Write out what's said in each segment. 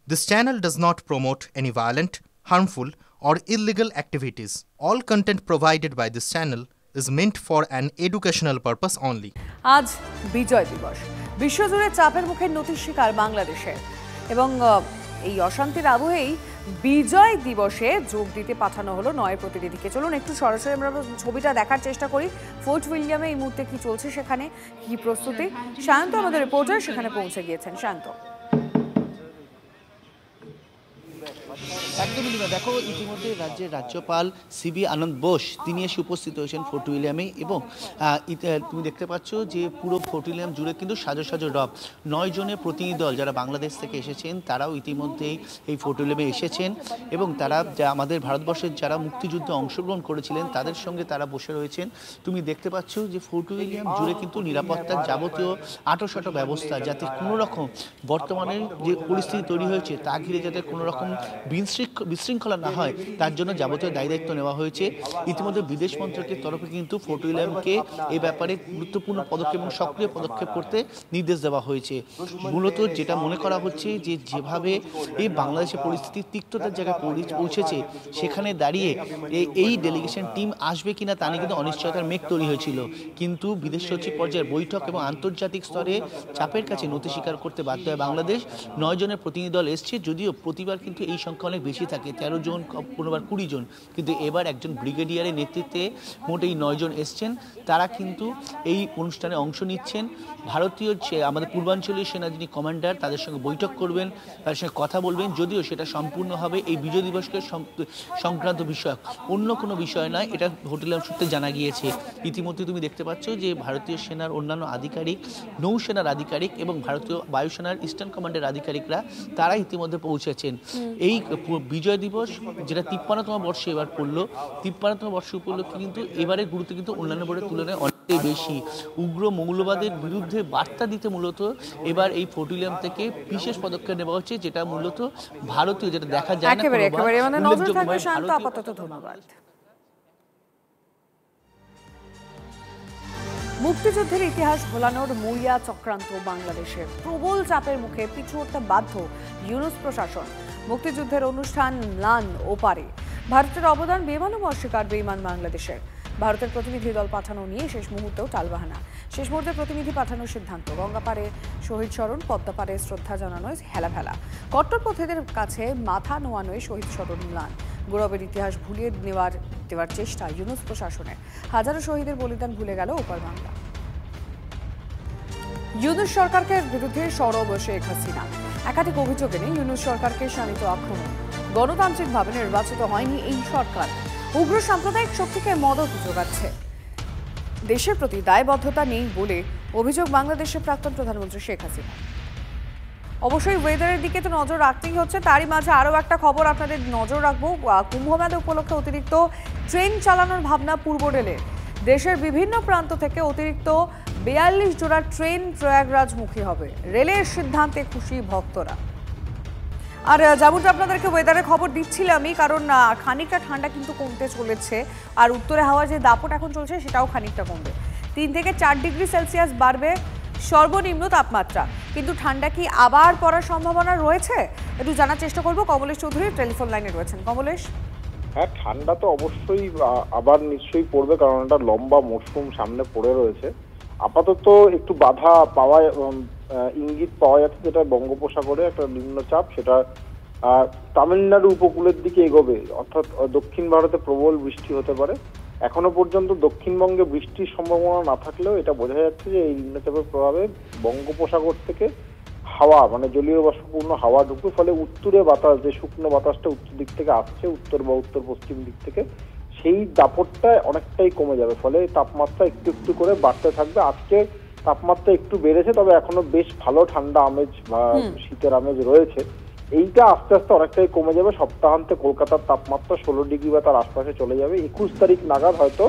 This channel does not promote any violent, harmful, or illegal activities. All content provided by this channel is meant for an educational purpose only. আজ বিজয় দিবস। বিশ্বজুড়ে চাপের মুখে নতির শিকার বাংলাদেশের এবং এই অশান্তির আবহেই বিজয় দিবসে যোগ দিতে পাঠানো হলো 9 প্রতিনিধিকে। চলুন একটু সরাসরি আমরা ছবিটা দেখার চেষ্টা করি। ফোর্ট উইলিয়ামে এই মুহূর্তে কি চলছে, সেখানে কি প্রস্তুতি। শান্ত আমাদের রিপোর্টার সেখানে পৌঁছে গিয়েছেন। শান্ত, একদমই দেখো, ইতিমধ্যে রাজ্যের রাজ্যপাল সিবি আনন্দ বোস তিনি এসে উপস্থিত হয়েছেন ফোর্ট উইলিয়ামে এবং তুমি দেখতে পাচ্ছ যে পুরো ফোর্ট উইলিয়াম জুড়ে কিন্তু সাজো সাজো রব। 9 জনের প্রতিনিধি দল যারা বাংলাদেশ থেকে এসেছেন তারাও ইতিমধ্যেই এই ফোর্ট উইলিয়ামে এসেছেন এবং তারা আমাদের ভারতবর্ষের যারা মুক্তিযুদ্ধে অংশগ্রহণ করেছিলেন তাদের সঙ্গে তারা বসে রয়েছেন। তুমি দেখতে পাচ্ছ যে ফোর্ট উইলিয়াম জুড়ে কিন্তু নিরাপত্তার যাবতীয় আঁটোসাঁটো ব্যবস্থা, যাতে কোনো রকম বর্তমানে যে পরিস্থিতি তৈরি হয়েছে তা ঘিরে যাতে কোনো রকম বিশৃঙ্খলা না হয় তার জন্য যাবতীয় দায়িত্ব নেওয়া হয়েছে। ইতিমধ্যে বিদেশ মন্ত্রকের তরফে কিন্তু ফোর্ট উইলিয়ামকে এই ব্যাপারে গুরুত্বপূর্ণ পদক্ষেপ এবং সক্রিয় পদক্ষেপ করতে নির্দেশ দেওয়া হয়েছে। মূলত যেটা মনে করা হচ্ছে যে যেভাবে এই বাংলাদেশের পরিস্থিতি তিক্ততার জায়গায় পৌঁছেছে সেখানে দাঁড়িয়ে এই ডেলিগেশন টিম আসবে কিনা তা নিয়ে কিন্তু অনিশ্চয়তার মেঘ তৈরি হয়েছিল, কিন্তু বিদেশ সচিব পর্যায়ের বৈঠক এবং আন্তর্জাতিক স্তরে চাপের কাছে নতি স্বীকার করতে বাধ্য হয় বাংলাদেশ। 9 জনের প্রতিনিধি দল এসছে, যদিও প্রতিবার কিন্তু এই সংখ্যা অনেক বেশি থাকে, 13 জন, কোনোবার 20 জন, কিন্তু এবার একজন ব্রিগেডিয়ারের নেতৃত্বে মোট এই 9 জন এসছেন। তারা কিন্তু এই অনুষ্ঠানে অংশ নিচ্ছেন। ভারতীয় আমাদের পূর্বাঞ্চলীয় সেনা যিনি কমান্ডার তাদের সঙ্গে বৈঠক করবেন, তাদের সঙ্গে কথা বলবেন, যদিও সেটা সম্পূর্ণভাবে এই বিজয় দিবসকে সংক্রান্ত বিষয়, অন্য কোনো বিষয় নয়, এটা হোটেলের সূত্রে জানা গিয়েছে। ইতিমধ্যে তুমি দেখতে পাচ্ছ যে ভারতীয় সেনার অন্যান্য আধিকারিক, নৌসেনার আধিকারিক এবং ভারতীয় বায়ুসেনার ইস্টার্ন কমান্ডের আধিকারিকরা তারা ইতিমধ্যে পৌঁছেছেন। এই বিজয় দিবস যেটা 53তম বর্ষে এবার পড়লো, 53তম বর্ষ উপলক্ষে কিন্তু এবারের গুরুত্ব কিন্তু অন্যান্য বছরের তুলনায় অনেকটাই বেশি। উগ্র মৌলবাদের বিরুদ্ধে বার্তা দিতে মূলত এবার এই ফোর্ট উইলিয়াম থেকে বিশেষ পদক্ষেপ নেওয়া হচ্ছে, যেটা মূলত ভারতীয়, যেটা দেখা যায় না। ধন্যবাদ। মুক্তিযুদ্ধের ইতিহাস ভোলানোর মরিয়া চক্রান্ত বাংলাদেশের। প্রবল চাপের মুখে পিছু হতে বাধ্য ইউনূস প্রশাসন। মুক্তিযুদ্ধের অনুষ্ঠান ম্লান ওপারে। ভারতের অবদান বেমানুম অস্বীকার বেঈমান বাংলাদেশের। ভারতের প্রতিনিধি দল পাঠানো নিয়ে শেষ মুহূর্তেও টালবাহানা। শেষ মুহূর্তে প্রতিনিধি পাঠানোর সিদ্ধান্ত। গঙ্গাপাড়ে শহীদ স্মরণ, পদ্মাপাড়ে শ্রদ্ধা জানানোয় হেলাফেলা। কট্টরপন্থীদের কাছে মাথা নোয়ানোয় শহীদ স্মরণ ম্লান। গৌরবের ইতিহাস ভুলিয়ে দেওয়ার চেষ্টা ইউনূস প্রশাসনের। হাজারো শহীদের বলিদান ভুলে গেল ওপার বাংলা। ইউনূস সরকারকে বিরুদ্ধে সরব শেখ হাসিনা। একাধিক অভিযোগ এনে ইউনূস সরকারকে শাণিত আক্রমণ। গণতান্ত্রিকভাবে নির্বাচিত হয়নি এই সরকার, উগ্র সাম্প্রদায়িক শক্তিকে মদত যোগাচ্ছে। দেশের প্রতি দায়বদ্ধতা নেই বলে অভিযোগ বাংলাদেশের প্রাক্তন প্রধানমন্ত্রী শেখ হাসিনা। অবশ্যই ওয়েদারের দিকে তো নজর রাখতেই হচ্ছে, তারই মাঝে আরও একটা খবর আপনাদের নজর রাখবো। কুম্ভমেলা উপলক্ষে অতিরিক্ত ট্রেন চালানোর ভাবনা পূর্ব রেলের। দেশের বিভিন্ন প্রান্ত থেকে অতিরিক্ত 42 জোড়া ট্রেন প্রয়াগরাজমুখী হবে। রেলের সিদ্ধান্তে খুশি ভক্তরা। আর যেমনটা আপনাদেরকে ওয়েদারের খবর দিচ্ছিলামই, কারণ খানিকটা ঠান্ডা কিন্তু কমতে চলেছে, আর উত্তরে হাওয়ার যে দাপট এখন চলছে সেটাও খানিকটা কমবে। 3 থেকে 4 ডিগ্রি সেলসিয়াস বাড়বে সর্বনিম্ন তাপমাত্রা। কিন্তু ঠান্ডা কি আবার পড়ার সম্ভাবনা রয়েছে, একটু জানার চেষ্টা করবো। কমলেশ চৌধুরী টেলিফোন লাইনে রয়েছেন। কমলেশ, হ্যাঁ, ঠান্ডা তো অবশ্যই আবার নিশ্চয়ই পড়বে, কারণ একটা লম্বা মরশুম সামনে পড়ে রয়েছে। আপাতত একটু বাধা পাওয়া ইঙ্গিত পাওয়া যাচ্ছে, যেটা বঙ্গোপসাগরে একটা নিম্নচাপ, সেটা তামিলনাড়ু উপকূলের দিকে এগোবে, অর্থাৎ দক্ষিণ ভারতে প্রবল বৃষ্টি হতে পারে। এখনো পর্যন্ত দক্ষিণবঙ্গে বৃষ্টির সম্ভাবনা না থাকলেও এটা বোঝা যাচ্ছে যে এই নিম্নচাপের প্রভাবে বঙ্গোপসাগর থেকে হাওয়া, মানে জলীয় বাষ্পপূর্ণ হাওয়া ঢুকবে, ফলে উত্তরে বাতাস, যে শুকনো বাতাসটা উত্তর দিক থেকে আসছে, উত্তর বা উত্তর পশ্চিম দিক থেকে, সেই দাপটটা অনেকটাই কমে যাবে। ফলে তাপমাত্রা একটু একটু করে বাড়তে থাকবে। আজকে তাপমাত্রা একটু বেড়েছে, তবে এখনো বেশ ভালো ঠান্ডা আমেজ বা শীতের আমেজ রয়েছে। এইটা আস্তে আস্তে অনেকটাই কমে যাবে। সপ্তাহান্তে কলকাতার তাপমাত্রা 16 ডিগ্রি বা তার আশপাশে চলে যাবে। 21 তারিখ নাগাদ হয়তো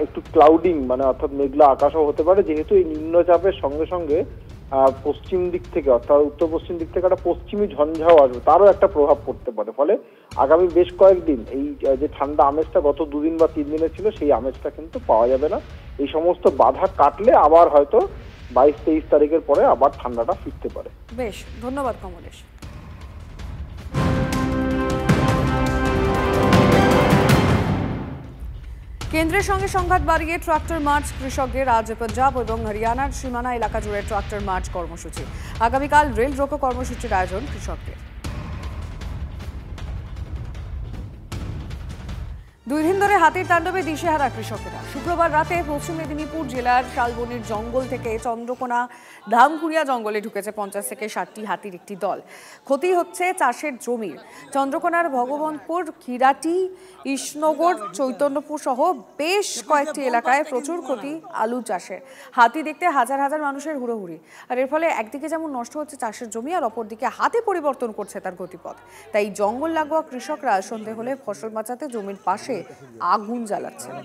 একটু ক্লাউডিং, মানে অর্থাৎ মেঘলা আকাশও হতে পারে, যেহেতু এই নিম্নচাপের সঙ্গে সঙ্গে পশ্চিম দিক থেকে, অর্থাৎ উত্তর পশ্চিম দিক থেকে একটা পশ্চিমী ঝঞ্ঝাও আসবে, তারও একটা প্রভাব পড়তে পারে। ফলে আগামী বেশ কয়েকদিন এই যে ঠান্ডা আমেজটা গত 2 দিন বা 3 দিনের ছিল, সেই আমেজটা কিন্তু পাওয়া যাবে না। এই সমস্ত বাধা কাটলে আবার হয়তো 22-23 তারিখের পরে আবার ঠান্ডাটা ফিরতে পারে। বেশ, ধন্যবাদ কমলেশ। কেন্দ্রের সঙ্গে সংঘাত বাড়িয়ে ট্রাক্টর মার্চ কৃষকদের। আজ পাঞ্জাব এবং হরিয়ানার সীমানা এলাকা জুড়ে ট্রাক্টর মার্চ কর্মসূচি। আগামীকাল রেল রোকো কর্মসূচির আয়োজন কৃষকদের। 2 দিন ধরে হাতির তাণ্ডবে দিশেহারা কৃষকেরা। শুক্রবার রাতে পশ্চিম মেদিনীপুর জেলার শালবনির জঙ্গল থেকে চন্দ্রকোনা ধামকুড়িয়া জঙ্গলে ঢুকেছে 50 থেকে 60টি হাতির একটি দল। ক্ষতি হচ্ছে চাষের জমির। চন্দ্রকোনার ভগবন্তপুর, কিরাটি, ইশনগর, চৈতন্যপুর সহ বেশ কয়েকটি এলাকায় প্রচুর ক্ষতি আলু চাষের। হাতি দেখতে হাজার হাজার মানুষের হুড়োহুড়ি। আর এর ফলে একদিকে যেমন নষ্ট হচ্ছে চাষের জমি, আর অপরদিকে হাতি পরিবর্তন করছে তার গতিপথ। তাই জঙ্গল লাগোয়া কৃষকরা সন্ধে হলে ফসল বাঁচাতে জমির পাশে আগুন জ্বালাচ্ছেন।